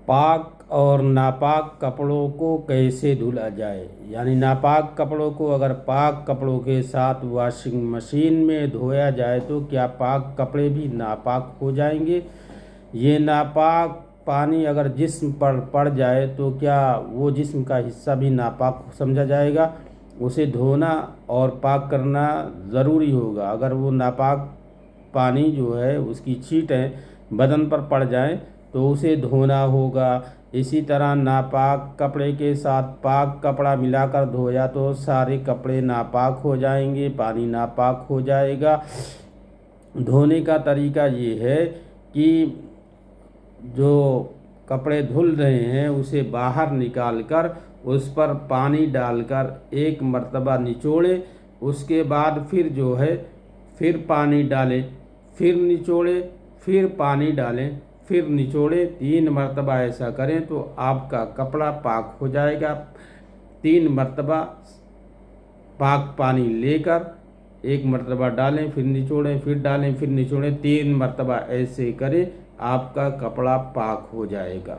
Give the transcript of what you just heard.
پاک اور ناپاک کپڑوں کو کیسے دھلا جائے، یعنی ناپاک کپڑوں کو اگر پاک کپڑوں کے ساتھ واشنگ مشین میں دھویا جائے تو کیا پاک کپڑے بھی ناپاک ہو جائیں گے؟ یہ ناپاک پانی اگر جسم پر پڑ جائے تو کیا وہ جسم کا حصہ بھی ناپاک سمجھا جائے گا؟ اسے دھونا اور پاک کرنا ضروری ہوگا۔ اگر وہ ناپاک پانی جو ہے اس کی چھینٹیں بدن پر پڑ جائیں تو اسے دھونا ہوگا۔ اسی طرح ناپاک کپڑے کے ساتھ پاک کپڑا ملا کر دھویا تو سارے کپڑے ناپاک ہو جائیں گے، پانی ناپاک ہو جائے گا۔ دھونے کا طریقہ یہ ہے کہ جو کپڑے دھل رہے ہیں اسے باہر نکال کر اس پر پانی ڈال کر ایک مرتبہ نچوڑیں، اس کے بعد پھر جو ہے پھر پانی ڈالیں، پھر نچوڑیں، پھر پانی ڈالیں، پھر نچوڑیں، 3 مرتبہ ایسا کریں تو آپ کا کپڑا پاک ہو جائے گا۔ 3 مرتبہ پاک پانی لے کر ایک مرتبہ ڈالیں، پھر نچوڑیں، پھر ڈالیں، پھر نچوڑیں، 3 مرتبہ ایسے کریں، آپ کا کپڑا پاک ہو جائے گا۔